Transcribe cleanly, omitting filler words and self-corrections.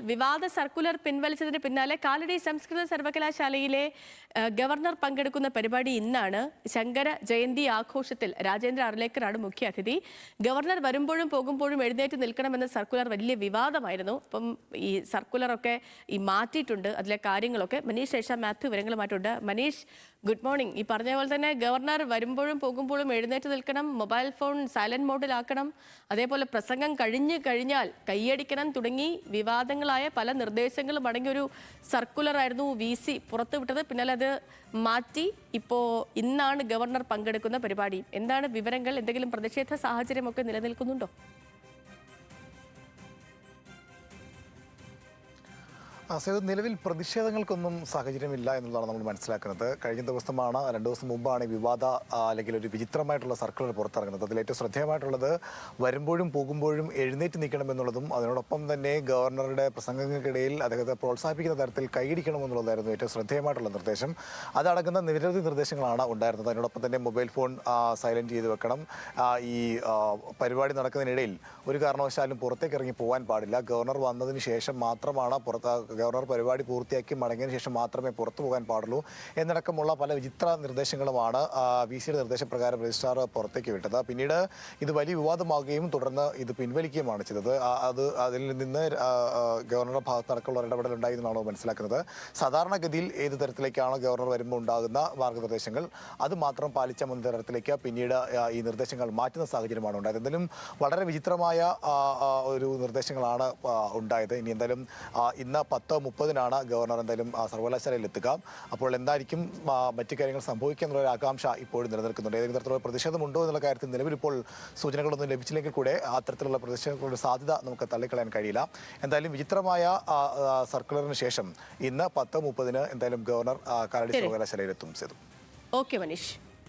വിവാദ സർക്കുലർ പിൻവലിച്ചതിന് പിന്നാലെ കാലടി സംസ്കൃത സർവകലാശാലയിലെ ഗവർണർ പങ്കെടുക്കുന്ന പരിപാടി ഇന്നാണ്. ശങ്കര ജയന്തി ആഘോഷത്തിൽ രാജേന്ദ്ര അർലേക്കറാണ് മുഖ്യ അതിഥി. ഗവർണർ വരുമ്പോഴും പോകുമ്പോഴും എഴുന്നേറ്റ് നിൽക്കണമെന്ന സർക്കുലർ വലിയ വിവാദമായിരുന്നു. അപ്പം ഈ സർക്കുലറൊക്കെ മാറ്റിയിട്ടുണ്ട്, അതിലെ കാര്യങ്ങളൊക്കെ. മനീഷ് ശേഷ മാത്യു വിവരങ്ങളുമായിട്ടുണ്ട്. Manish, good morning. ഈ പറഞ്ഞ പോലെ തന്നെ ഗവർണർ വരുമ്പോഴും പോകുമ്പോഴും എഴുന്നേറ്റ് നിൽക്കണം, മൊബൈൽ ഫോൺ സൈലന്റ് മോഡിലാക്കണം, അതേപോലെ പ്രസംഗം കഴിഞ്ഞാൽ കൈയടിക്കണം തുടങ്ങി വിവാദങ്ങളായ പല നിർദ്ദേശങ്ങളും അടങ്ങിയൊരു സർക്കുലറായിരുന്നു VC പുറത്തുവിട്ടത്. പിന്നാലെ അത് മാറ്റി ഇപ്പോൾ ഇന്നാണ് ഗവർണർ പങ്കെടുക്കുന്ന പരിപാടി. എന്താണ് വിവരങ്ങൾ? എന്തെങ്കിലും പ്രതിഷേധ സാഹചര്യമൊക്കെ നിലനിൽക്കുന്നുണ്ടോ? നിലവിൽ പ്രതിഷേധങ്ങൾക്കൊന്നും സാഹചര്യമില്ല എന്നുള്ളതാണ് നമ്മൾ മനസ്സിലാക്കുന്നത്. കഴിഞ്ഞ ദിവസമാണ്, 2 ദിവസം മുമ്പാണ് വിവാദ അല്ലെങ്കിൽ ഒരു വിചിത്രമായിട്ടുള്ള സർക്കുലർ പുറത്തിറങ്ങുന്നത്. അതിൽ ഏറ്റവും ശ്രദ്ധേയമായിട്ടുള്ളത് വരുമ്പോഴും പോകുമ്പോഴും എഴുന്നേറ്റ് നിൽക്കണമെന്നുള്ളതും അതിനോടൊപ്പം തന്നെ ഗവർണറുടെ പ്രസംഗങ്ങൾക്കിടയിൽ അദ്ദേഹത്തെ പ്രോത്സാഹിപ്പിക്കുന്ന തരത്തിൽ കൈയടിക്കണമെന്നുള്ളതായിരുന്നു ഏറ്റവും ശ്രദ്ധേയമായിട്ടുള്ള നിർദ്ദേശം. അതടങ്ങുന്ന നിരവധി നിർദ്ദേശങ്ങളാണ് ഉണ്ടായിരുന്നത്. അതിനോടൊപ്പം തന്നെ മൊബൈൽ ഫോൺ സൈലന്റ് ചെയ്ത് വെക്കണം, ഈ പരിപാടി നടക്കുന്നതിനിടയിൽ ഒരു കാരണവശാലും പുറത്തേക്ക് ഇറങ്ങി പോകാൻ പാടില്ല, ഗവർണർ വന്നതിന് ശേഷം മാത്രമാണ് ഗവർണർ പരിപാടി പൂർത്തിയാക്കി മടങ്ങിയതിനു ശേഷം മാത്രമേ പുറത്തു പോകാൻ പാടുള്ളൂ എന്നടക്കമുള്ള പല വിചിത്ര നിർദ്ദേശങ്ങളുമാണ് VCയുടെ നിർദ്ദേശപ്രകാരം രജിസ്ട്രാർ പുറത്തേക്ക് വിട്ടത്. പിന്നീട് ഇത് വലിയ വിവാദമാകുകയും തുടർന്ന് ഇത് പിൻവലിക്കുകയുമാണ് ചെയ്തത്. അതിൽ നിന്ന് ഗവർണറുടെ ഭാഗത്ത് നടക്കുള്ള ഇടപെടൽ ഉണ്ടായിരുന്നാണോ മനസ്സിലാക്കുന്നത്. സാധാരണഗതിയിൽ ഏത് തരത്തിലേക്കാണ് ഗവർണർ വരുമ്പോൾ ഉണ്ടാകുന്ന മാർഗ്ഗനിർദ്ദേശങ്ങൾ അത് മാത്രം പാലിച്ച മുൻ തരത്തിലേക്ക് പിന്നീട് ഈ നിർദ്ദേശങ്ങൾ മാറ്റുന്ന സാഹചര്യമാണ് ഉണ്ടായത്. എന്തായാലും വളരെ വിചിത്രമായ ഒരു നിർദ്ദേശങ്ങളാണ് ഉണ്ടായത്. ഇനി എന്തായാലും ഇന്ന് 10:30 ഗവർണർ എന്തായാലും സർവകലാശാലയിൽ എത്തുക. അപ്പോൾ എന്തായിരിക്കും മറ്റു കാര്യങ്ങൾ സംഭവിക്കുക എന്നുള്ള ഒരു ആകാംക്ഷ ഇപ്പോഴും നിലനിൽക്കുന്നുണ്ട്. ഏതെങ്കിലും തരത്തിലുള്ള പ്രതിഷേധമുണ്ടോ എന്നുള്ള കാര്യത്തിൽ നിലവിൽ ഇപ്പോൾ സൂചനകളൊന്നും ലഭിച്ചില്ലെങ്കിൽ കൂടെ അത്തരത്തിലുള്ള പ്രതിഷേധങ്ങളുടെ സാധ്യത നമുക്ക് തള്ളിക്കളയാൻ കഴിയില്ല. എന്തായാലും വിചിത്രമായ സർക്കുലറിന് ശേഷം ഇന്ന് 10:30 എന്തായാലും ഗവർണർ കാലടി സർവകലാശാലയിൽ എത്തും. ഓക്കെ മനീഷ്.